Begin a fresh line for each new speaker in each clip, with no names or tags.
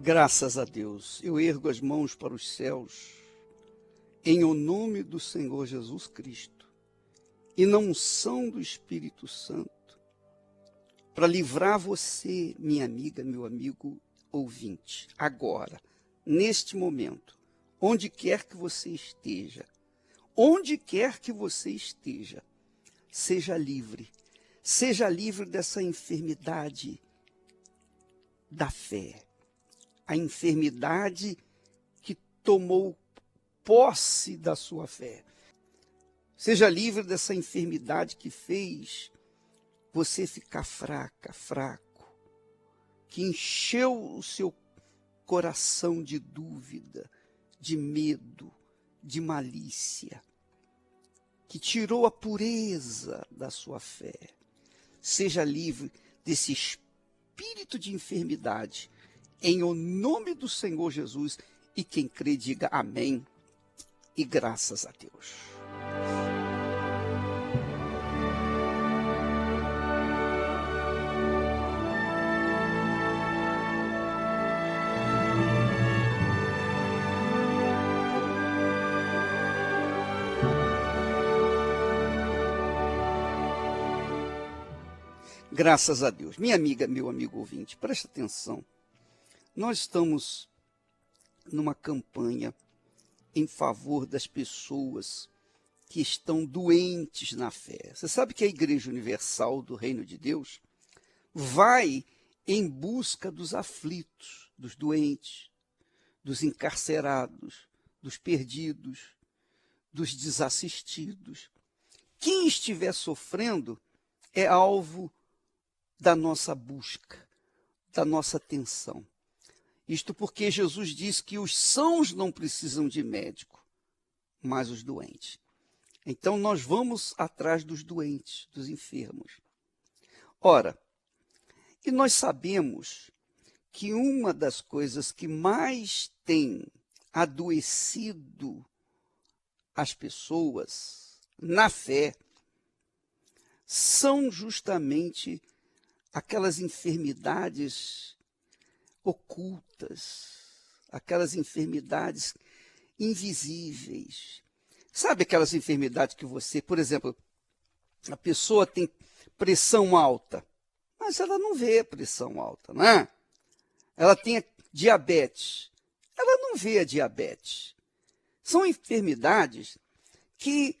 Graças a Deus, eu ergo as mãos para os céus, em o nome do Senhor Jesus Cristo, e na unção do Espírito Santo, para livrar você, minha amiga, meu amigo ouvinte, agora, neste momento, onde quer que você esteja, seja livre dessa enfermidade da fé, a enfermidade que tomou posse da sua fé. Seja livre dessa enfermidade que fez você ficar fraco, que encheu o seu coração de dúvida, de medo, de malícia, que tirou a pureza da sua fé. Seja livre desse espírito de enfermidade, em o nome do Senhor Jesus, e quem crê diga amém e graças a Deus. Graças a Deus. Minha amiga, meu amigo ouvinte, presta atenção. Nós estamos numa campanha em favor das pessoas que estão doentes na fé. Você sabe que a Igreja Universal do Reino de Deus vai em busca dos aflitos, dos doentes, dos encarcerados, dos perdidos, dos desassistidos. Quem estiver sofrendo é alvo da nossa busca, da nossa atenção. Isto porque Jesus diz que os sãos não precisam de médico, mas os doentes. Então nós vamos atrás dos doentes, dos enfermos. Ora, e nós sabemos que uma das coisas que mais tem adoecido as pessoas na fé são justamente aquelas enfermidades ocultas, aquelas enfermidades invisíveis. Sabe aquelas enfermidades que você, por exemplo, a pessoa tem pressão alta, mas ela não vê pressão alta, não é? Ela tem diabetes, ela não vê a diabetes. São enfermidades que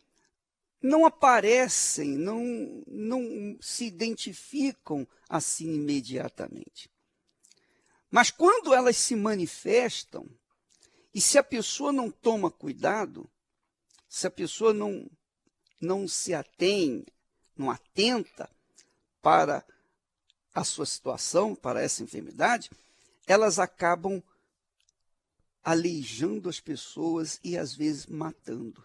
não aparecem, não se identificam assim imediatamente. Mas quando elas se manifestam, e se a pessoa não toma cuidado, se a pessoa não se atém, não atenta para a sua situação, para essa enfermidade, elas acabam aleijando as pessoas e às vezes matando.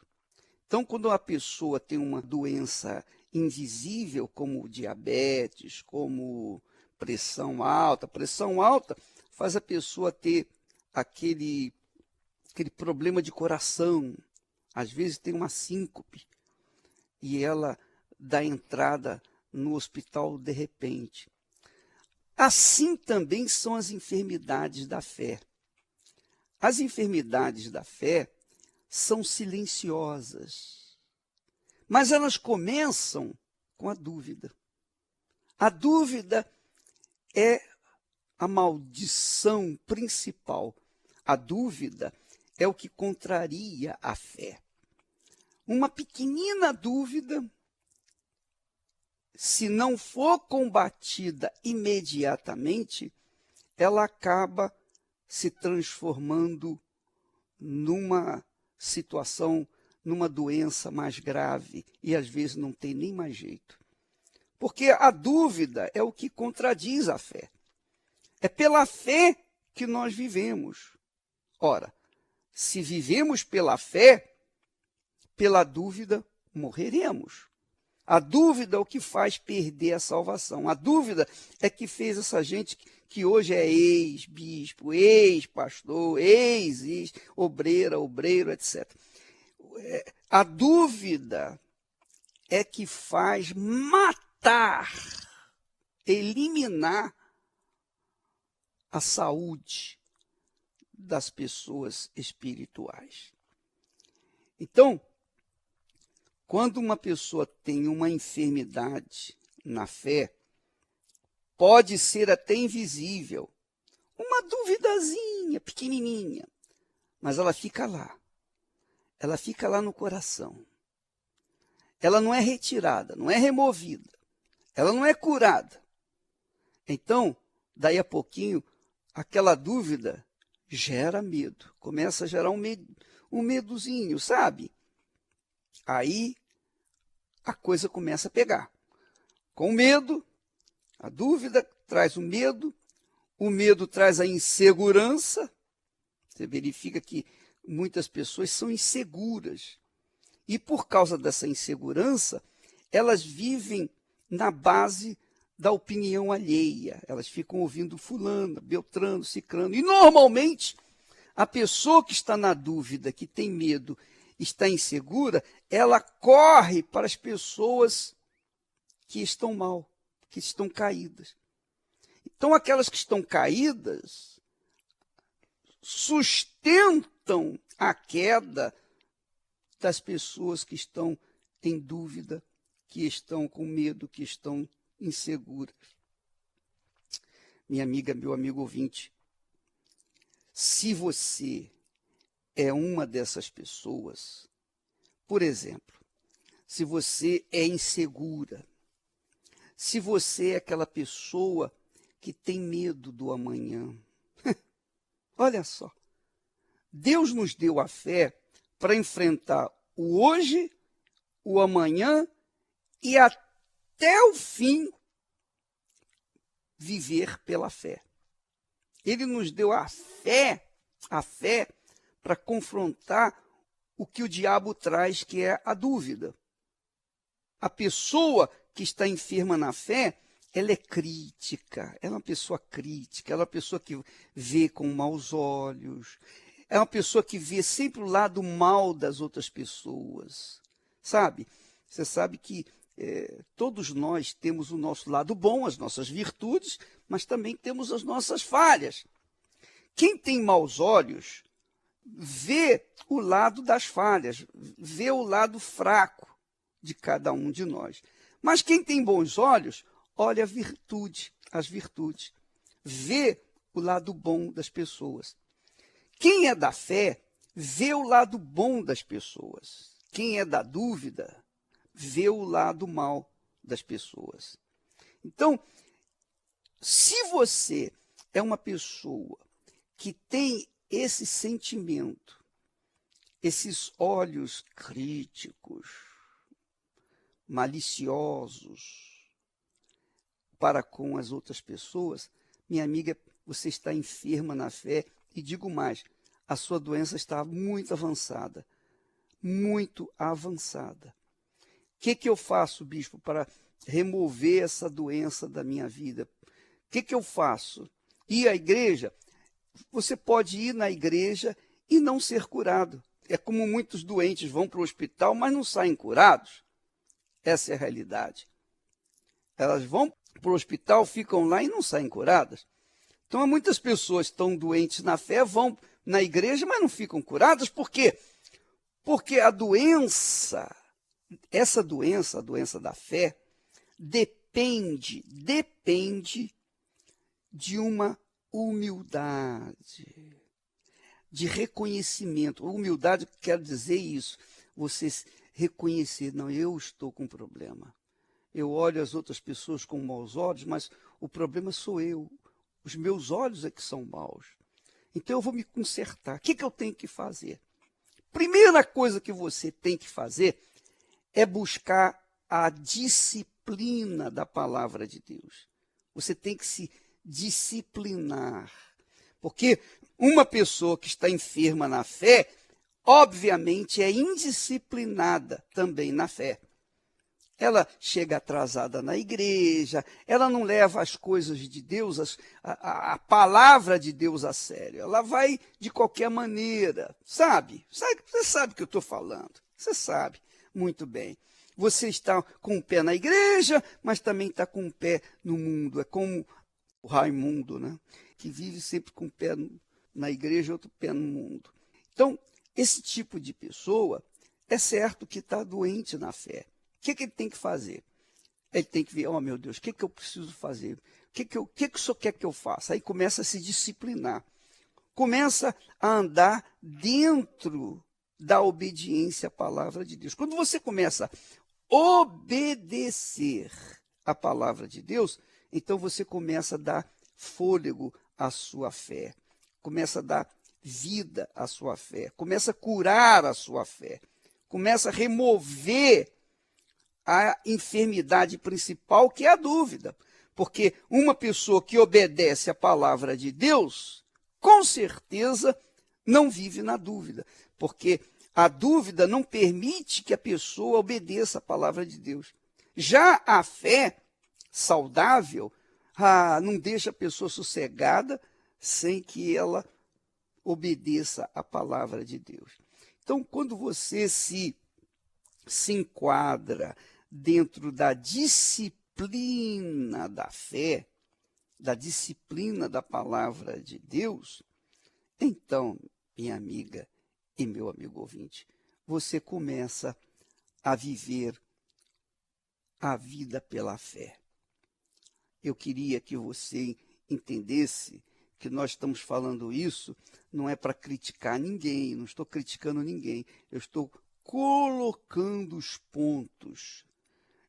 Então, quando a pessoa tem uma doença invisível, como diabetes, como pressão alta faz a pessoa ter aquele problema de coração. Às vezes tem uma síncope e ela dá entrada no hospital de repente. Assim também são as enfermidades da fé. As enfermidades da fé são silenciosas, mas elas começam com a dúvida. A dúvida é a maldição principal. A dúvida é o que contraria a fé. Uma pequenina dúvida, se não for combatida imediatamente, ela acaba se transformando numa situação, numa doença mais grave, e às vezes não tem nem mais jeito. Porque a dúvida é o que contradiz a fé. É pela fé que nós vivemos. Ora, se vivemos pela fé, pela dúvida morreremos. A dúvida é o que faz perder a salvação. A dúvida é que fez essa gente que hoje é ex-bispo, ex-pastor, ex-obreira, obreiro, etc. A dúvida é que faz matar, eliminar a saúde, das pessoas espirituais. Então, quando uma pessoa tem uma enfermidade na fé, pode ser até invisível, uma duvidazinha pequenininha, mas ela fica lá no coração. Ela não é retirada, não é removida, ela não é curada. Então, daí a pouquinho, aquela dúvida gera medo, começa a gerar um medozinho, sabe? Aí a coisa começa a pegar. Com medo, a dúvida traz o medo traz a insegurança. Você verifica que muitas pessoas são inseguras. E por causa dessa insegurança, elas vivem na base da opinião alheia. Elas ficam ouvindo fulano, beltrano, cicrano. E normalmente, a pessoa que está na dúvida, que tem medo, está insegura, ela corre para as pessoas que estão mal, que estão caídas. Então, aquelas que estão caídas sustentam a queda das pessoas que estão em dúvida, que estão com medo, que estão inseguras. Minha amiga, meu amigo ouvinte, se você é uma dessas pessoas, por exemplo, se você é insegura, se você é aquela pessoa que tem medo do amanhã, olha só, Deus nos deu a fé para enfrentar o hoje, o amanhã e até o fim viver pela fé. Ele nos deu a fé para confrontar o que o diabo traz, que é a dúvida. A pessoa que está enferma na fé, ela é crítica, ela é uma pessoa crítica, ela é uma pessoa que vê com maus olhos, é uma pessoa que vê sempre o lado mal das outras pessoas, sabe? Você sabe que todos nós temos o nosso lado bom, as nossas virtudes, mas também temos as nossas falhas. Quem tem maus olhos vê o lado das falhas, vê o lado fraco de cada um de nós. Mas quem tem bons olhos, olha a virtude, as virtudes, vê o lado bom das pessoas. Quem é da fé, vê o lado bom das pessoas. Quem é da dúvida, vê o lado mal das pessoas. Então, se você é uma pessoa que tem esse sentimento, esses olhos críticos, maliciosos para com as outras pessoas, minha amiga, você está enferma na fé e digo mais, a sua doença está muito avançada, muito avançada. O que eu faço, bispo, para remover essa doença da minha vida? O que eu faço? Ir à igreja? Você pode ir na igreja e não ser curado. É como muitos doentes vão para o hospital, mas não saem curados. Essa é a realidade. Elas vão para o hospital, ficam lá e não saem curadas. Então, muitas pessoas estão doentes na fé, vão na igreja, mas não ficam curadas. Por quê? Porque a doença, essa doença, a doença da fé, depende de uma humildade, de reconhecimento. Humildade quer dizer isso, você reconhecer, não, eu estou com problema. Eu olho as outras pessoas com maus olhos, mas o problema sou eu. Os meus olhos é que são maus. Então eu vou me consertar. O que eu tenho que fazer? Primeira coisa que você tem que fazer é buscar a disciplina da palavra de Deus. Você tem que se disciplinar. Porque uma pessoa que está enferma na fé, obviamente é indisciplinada também na fé. Ela chega atrasada na igreja, ela não leva as coisas de Deus, a palavra de Deus a sério. Ela vai de qualquer maneira, sabe? Você sabe o que eu estou falando, você sabe muito bem. Você está com o pé na igreja, mas também está com o pé no mundo. É como o Raimundo, né? Que vive sempre com o pé na igreja e outro pé no mundo. Então, esse tipo de pessoa é certo que está doente na fé. O que ele tem que fazer? Ele tem que ver, meu Deus, o que eu preciso fazer? O que o senhor quer que eu faça? Aí começa a se disciplinar. Começa a andar dentro da obediência à palavra de Deus. Quando você começa a obedecer a palavra de Deus, então você começa a dar fôlego à sua fé, começa a dar vida à sua fé, começa a curar a sua fé, começa a remover a enfermidade principal, que é a dúvida. Porque uma pessoa que obedece à palavra de Deus, com certeza não vive na dúvida, porque a dúvida não permite que a pessoa obedeça a palavra de Deus. Já a fé saudável, não deixa a pessoa sossegada sem que ela obedeça a palavra de Deus. Então, quando você se enquadra dentro da disciplina da fé, da disciplina da palavra de Deus, então, minha amiga e meu amigo ouvinte, você começa a viver a vida pela fé. Eu queria que você entendesse que nós estamos falando isso, não é para criticar ninguém, não estou criticando ninguém, eu estou colocando os pontos,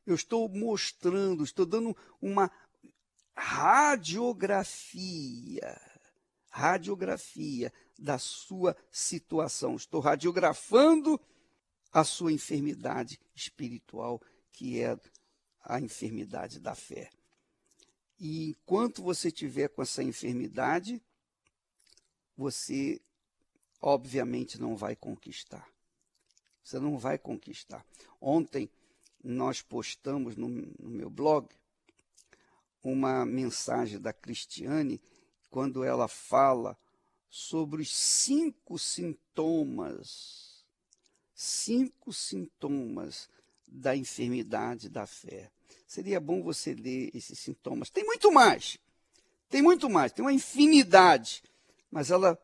eu estou mostrando, estou dando uma radiografia da sua situação. Estou radiografando a sua enfermidade espiritual, que é a enfermidade da fé. E enquanto você tiver com essa enfermidade, você obviamente não vai conquistar. Você não vai conquistar. Ontem nós postamos no meu blog uma mensagem da Cristiane, quando ela fala sobre os 5 sintomas da enfermidade da fé. Seria bom você ler esses sintomas. Tem muito mais, tem uma infinidade, mas ela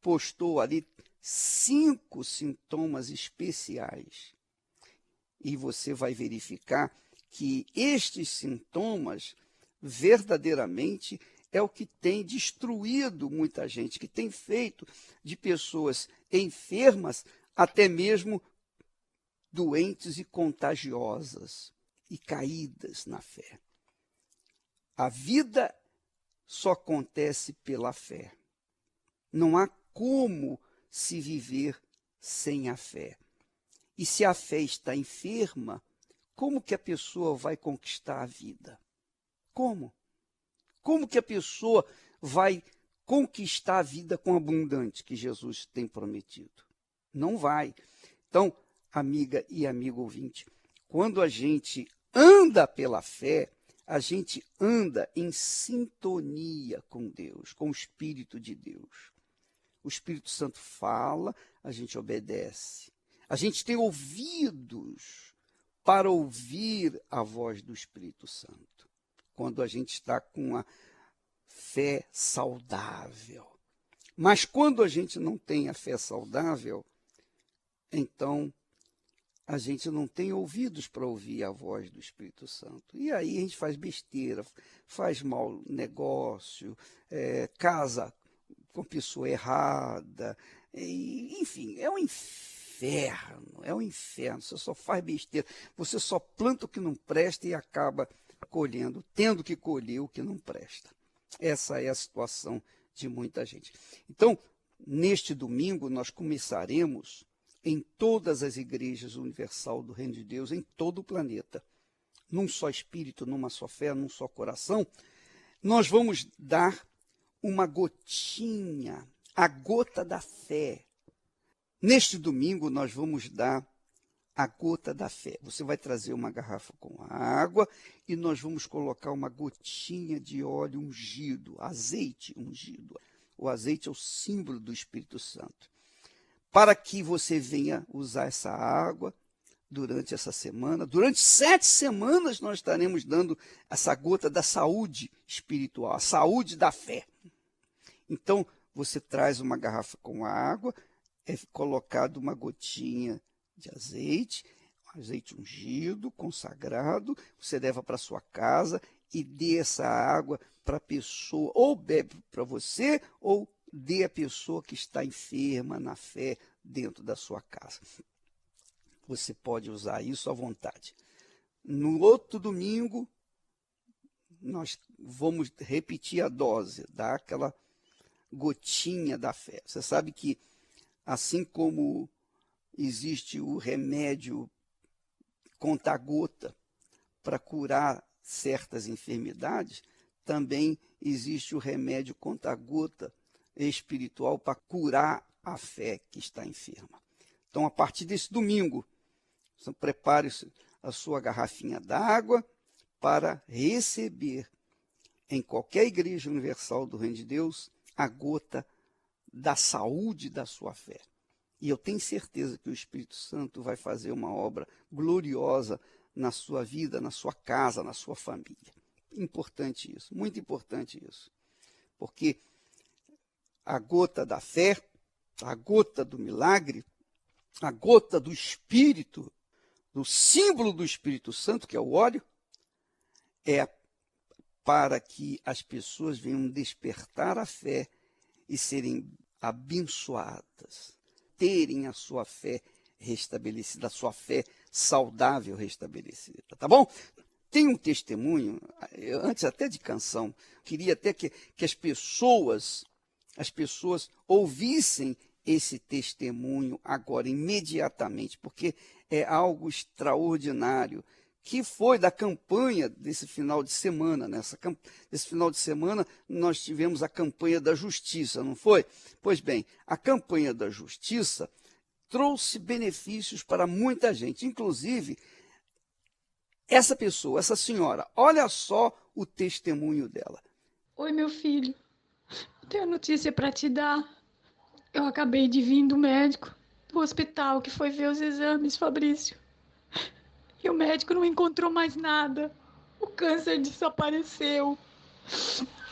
postou ali 5 sintomas especiais. E você vai verificar que estes sintomas verdadeiramente é o que tem destruído muita gente, que tem feito de pessoas enfermas até mesmo doentes e contagiosas e caídas na fé. A vida só acontece pela fé. Não há como se viver sem a fé. E se a fé está enferma, como que a pessoa vai conquistar a vida? Como? Como que a pessoa vai conquistar a vida com abundante que Jesus tem prometido? Não vai. Então, amiga e amigo ouvinte, quando a gente anda pela fé, a gente anda em sintonia com Deus, com o Espírito de Deus. O Espírito Santo fala, a gente obedece. A gente tem ouvidos para ouvir a voz do Espírito Santo, quando a gente está com a fé saudável. Mas quando a gente não tem a fé saudável, então a gente não tem ouvidos para ouvir a voz do Espírito Santo. E aí a gente faz besteira, faz mau negócio, casa com pessoa errada, enfim, é um inferno, você só faz besteira, você só planta o que não presta e acaba colhendo, tendo que colher o que não presta. Essa é a situação de muita gente. Então, neste domingo, nós começaremos em todas as igrejas universal do Reino de Deus, em todo o planeta, num só espírito, numa só fé, num só coração, nós vamos dar uma gotinha, a gota da fé. Neste domingo, nós vamos dar a gota da fé. Você vai trazer uma garrafa com água e nós vamos colocar uma gotinha de óleo ungido, azeite ungido. O azeite é o símbolo do Espírito Santo. Para que você venha usar essa água durante essa semana. Durante 7 semanas nós estaremos dando essa gota da saúde espiritual, a saúde da fé. Então, você traz uma garrafa com água, é colocado uma gotinha de azeite, azeite ungido, consagrado, você leva para sua casa e dê essa água para a pessoa, ou bebe para você, ou dê a pessoa que está enferma na fé dentro da sua casa. Você pode usar isso à vontade. No outro domingo, nós vamos repetir a dose, dar aquela gotinha da fé. Você sabe que, assim como existe o remédio conta-gota para curar certas enfermidades, também existe o remédio conta-gota espiritual para curar a fé que está enferma. Então, a partir desse domingo, você prepare a sua garrafinha d'água para receber em qualquer igreja universal do Reino de Deus a gota da saúde da sua fé. E eu tenho certeza que o Espírito Santo vai fazer uma obra gloriosa na sua vida, na sua casa, na sua família. Importante isso, muito importante isso. Porque a gota da fé, a gota do milagre, a gota do Espírito, do símbolo do Espírito Santo, que é o óleo, é para que as pessoas venham despertar a fé e serem abençoadas, terem a sua fé restabelecida, a sua fé saudável restabelecida, tá bom? Tem um testemunho, antes até de canção, queria até que as pessoas ouvissem esse testemunho agora, imediatamente, porque é algo extraordinário, que foi da campanha desse final de semana. Nesse final de semana, nós tivemos a campanha da justiça, não foi? Pois bem, a campanha da justiça trouxe benefícios para muita gente, inclusive essa pessoa, essa senhora. Olha só o testemunho dela.
Oi, meu filho, eu tenho notícia para te dar. Eu acabei de vir do médico, do hospital, que foi ver os exames, Fabrício. E o médico não encontrou mais nada. O câncer desapareceu.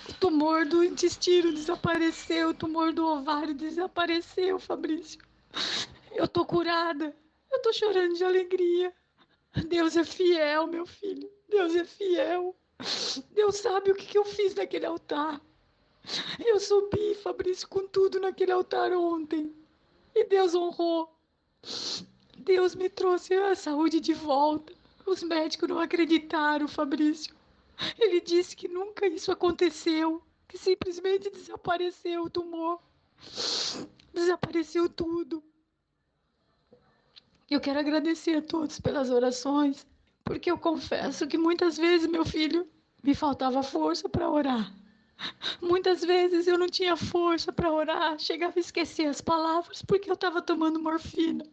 O tumor do intestino desapareceu. O tumor do ovário desapareceu, Fabrício. Eu tô curada. Eu tô chorando de alegria. Deus é fiel, meu filho. Deus é fiel. Deus sabe o que eu fiz naquele altar. Eu subi, Fabrício, com tudo naquele altar ontem. E Deus honrou. Deus me trouxe a saúde de volta. Os médicos não acreditaram, Fabrício. Ele disse que nunca isso aconteceu, que simplesmente desapareceu o tumor. Desapareceu tudo. Eu quero agradecer a todos pelas orações, porque eu confesso que muitas vezes, meu filho, me faltava força para orar. Muitas vezes eu não tinha força para orar, chegava a esquecer as palavras porque eu estava tomando morfina.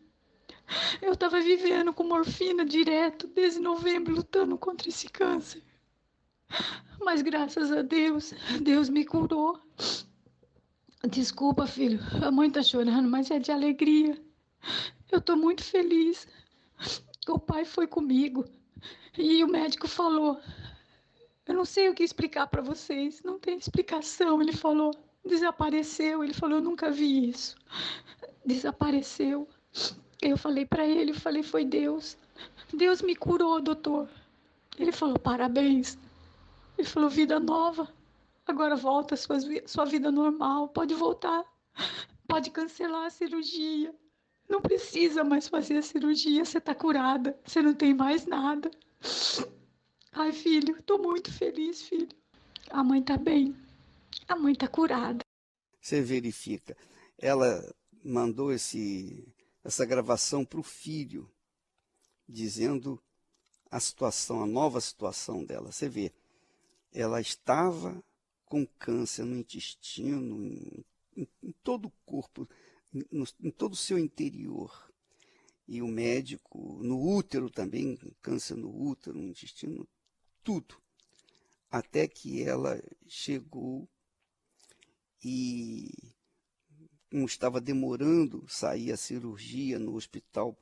Eu estava vivendo com morfina direto desde novembro, lutando contra esse câncer. Mas graças a Deus, Deus me curou. Desculpa, filho, a mãe está chorando, mas é de alegria. Eu estou muito feliz. O pai foi comigo e o médico falou: eu não sei o que explicar para vocês, não tem explicação. Ele falou: desapareceu. Ele falou: eu nunca vi isso. Desapareceu. Eu falei para ele, foi Deus. Deus me curou, doutor. Ele falou: parabéns. Ele falou: vida nova. Agora volta a sua vida normal. Pode voltar. Pode cancelar a cirurgia. Não precisa mais fazer a cirurgia. Você está curada. Você não tem mais nada. Ai, filho, estou muito feliz, filho. A mãe está bem. A mãe está curada.
Você verifica. Ela mandou essa gravação para o filho, dizendo a situação, a nova situação dela. Você vê, ela estava com câncer no intestino, em todo o corpo, em todo o seu interior. E o médico, no útero também, câncer no útero, no intestino, tudo. Até que ela chegou e, como estava demorando sair a cirurgia no hospital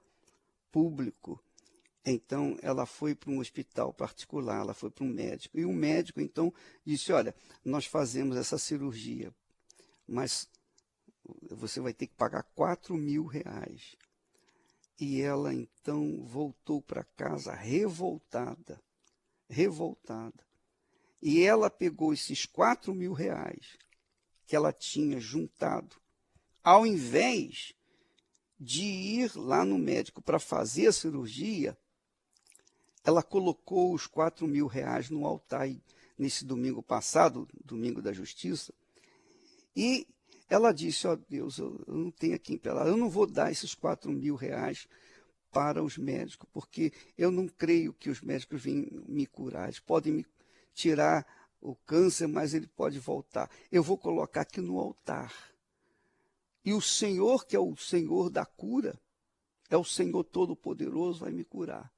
público, então ela foi para um hospital particular, ela foi para um médico. E o médico, então, disse: olha, nós fazemos essa cirurgia, mas você vai ter que pagar R$4.000. E ela então voltou para casa revoltada. E ela pegou esses R$4.000 que ela tinha juntado, ao invés de ir lá no médico para fazer a cirurgia, ela colocou os R$4.000 no altar nesse domingo passado, domingo da justiça, e ela disse, ó Deus, eu não tenho aqui em Pelada, eu não vou dar esses R$4.000 para os médicos, porque eu não creio que os médicos venham me curar. Eles podem me tirar o câncer, mas ele pode voltar. Eu vou colocar aqui no altar. E o Senhor, que é o Senhor da cura, é o Senhor Todo-Poderoso, vai me curar.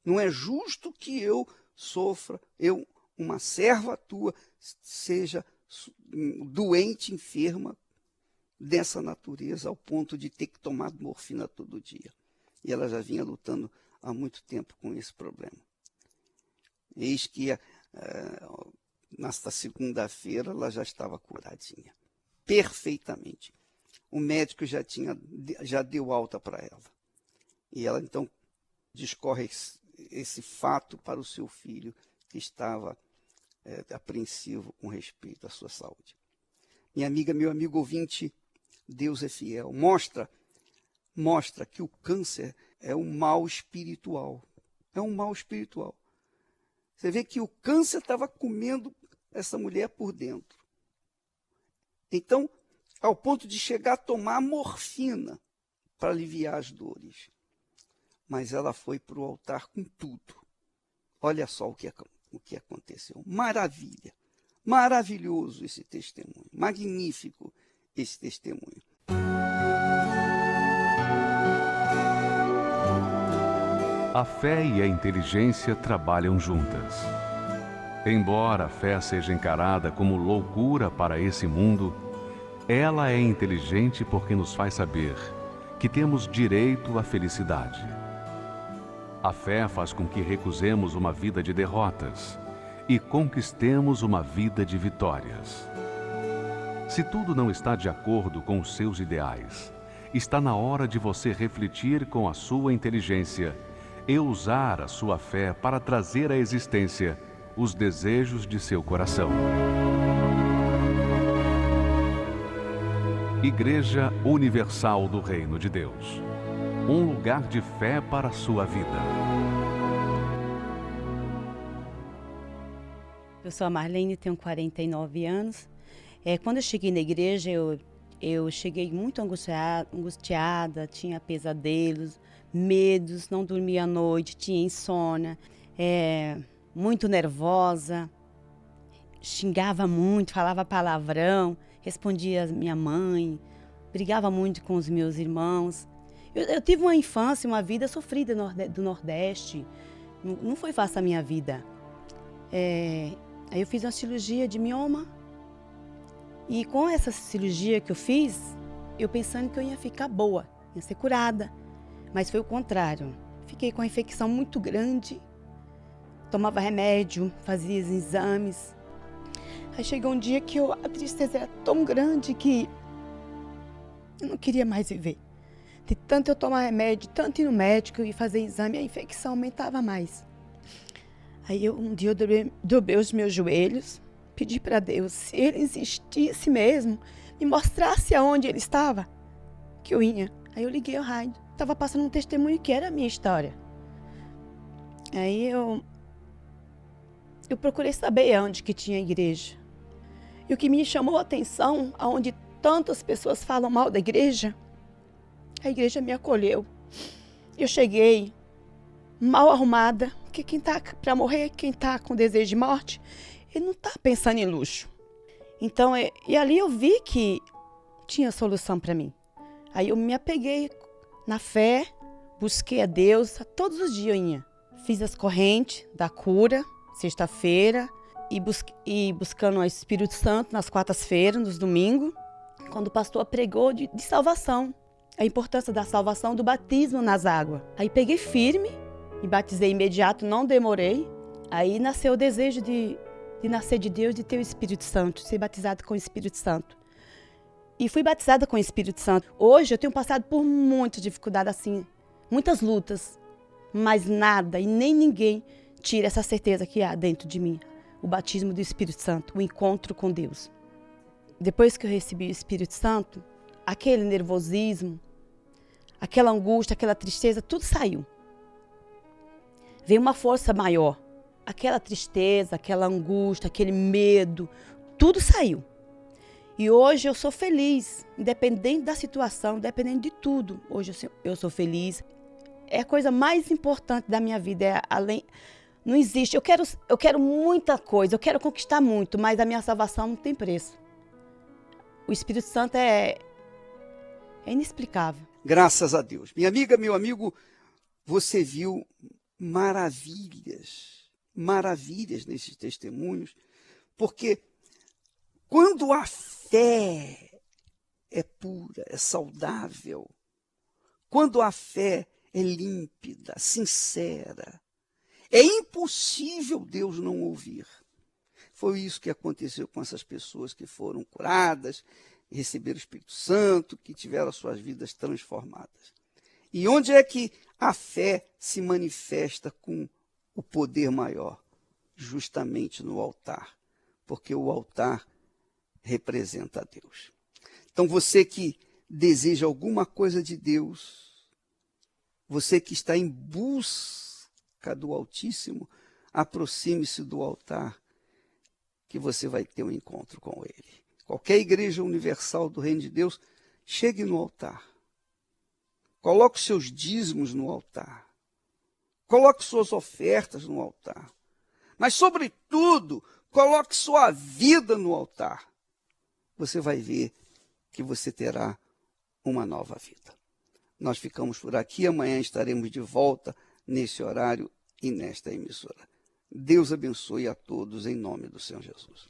Não é justo que eu sofra, uma serva tua, seja doente, enferma, dessa natureza, ao ponto de ter que tomar morfina todo dia. E ela já vinha lutando há muito tempo com esse problema. Eis que nesta segunda-feira ela já estava curadinha, perfeitamente. O médico já deu alta para ela. E ela então discorre esse fato para o seu filho, que estava apreensivo com respeito à sua saúde. Minha amiga, meu amigo ouvinte, Deus é fiel. Mostra que o câncer é um mal espiritual. É um mal espiritual. Você vê que o câncer estava comendo essa mulher por dentro. Então, ao ponto de chegar a tomar morfina para aliviar as dores. Mas ela foi para o altar com tudo. Olha só o que aconteceu. Maravilha. Maravilhoso esse testemunho. Magnífico esse testemunho.
A fé e a inteligência trabalham juntas. Embora a fé seja encarada como loucura para esse mundo, ela é inteligente porque nos faz saber que temos direito à felicidade. A fé faz com que recusemos uma vida de derrotas e conquistemos uma vida de vitórias. Se tudo não está de acordo com os seus ideais, está na hora de você refletir com a sua inteligência e usar a sua fé para trazer à existência os desejos de seu coração. Igreja Universal do Reino de Deus. Um lugar de fé para a sua vida.
Eu sou a Marlene, tenho 49 anos. Quando eu cheguei na igreja, eu cheguei muito angustiada, tinha pesadelos, medos, não dormia à noite, tinha insônia, muito nervosa, xingava muito, falava palavrão, respondia à minha mãe, brigava muito com os meus irmãos. Eu tive uma infância, uma vida sofrida do Nordeste, não foi fácil a minha vida. Aí eu fiz uma cirurgia de mioma e com essa cirurgia que eu fiz, eu pensando que eu ia ficar boa, ia ser curada, mas foi o contrário. Fiquei com uma infecção muito grande, tomava remédio, fazia exames. Aí chegou um dia que a tristeza era tão grande que eu não queria mais viver. De tanto eu tomar remédio, tanto ir no médico e fazer exame, a infecção aumentava mais. Aí um dia eu dobrei os meus joelhos, pedi para Deus, se Ele existisse mesmo, me mostrasse aonde Ele estava, que eu ia. Aí eu liguei ao rádio, estava passando um testemunho que era a minha história. Aí eu procurei saber onde que tinha igreja. E o que me chamou a atenção, aonde tantas pessoas falam mal da igreja, a igreja me acolheu. Eu cheguei mal arrumada, porque quem está para morrer, quem está com desejo de morte, ele não está pensando em luxo. Então, e ali eu vi que tinha solução para mim. Aí eu me apeguei na fé, busquei a Deus, todos os dias eu ia. Fiz as correntes da cura, sexta-feira, e buscando o Espírito Santo nas quartas-feiras, nos domingos, quando o pastor pregou de salvação. A importância da salvação, do batismo nas águas. Aí peguei firme, me batizei imediato, não demorei. Aí nasceu o desejo de nascer de Deus, de ter o Espírito Santo, ser batizado com o Espírito Santo. e fui batizada com o Espírito Santo. Hoje eu tenho passado por muita dificuldade assim, muitas lutas, mas nada e nem ninguém tira essa certeza que há dentro de mim. O batismo do Espírito Santo, o encontro com Deus. Depois que eu recebi o Espírito Santo, aquele nervosismo, aquela angústia, aquela tristeza, tudo saiu. Veio uma força maior. Aquela tristeza, aquela angústia, aquele medo, tudo saiu. E hoje eu sou feliz, independente da situação, independente de tudo. Hoje eu sou feliz. É a coisa mais importante da minha vida. Não existe. Eu quero muita coisa, eu quero conquistar muito, mas a minha salvação não tem preço. O Espírito Santo é inexplicável.
Graças a Deus. Minha amiga, meu amigo, você viu maravilhas nesses testemunhos, porque quando a fé é pura, é saudável, quando a fé é límpida, sincera, é impossível Deus não ouvir. Foi isso que aconteceu com essas pessoas que foram curadas, receberam o Espírito Santo, que tiveram as suas vidas transformadas. E onde é que a fé se manifesta com o poder maior? Justamente no altar, porque o altar representa a Deus. Então você que deseja alguma coisa de Deus, você que está em busca do Altíssimo, aproxime-se do altar, que você vai ter um encontro com Ele. Qualquer igreja universal do Reino de Deus, chegue no altar. Coloque os seus dízimos no altar. Coloque suas ofertas no altar. Mas, sobretudo, coloque sua vida no altar. Você vai ver que você terá uma nova vida. Nós ficamos por aqui. Amanhã estaremos de volta nesse horário e nesta emissora. Deus abençoe a todos em nome do Senhor Jesus.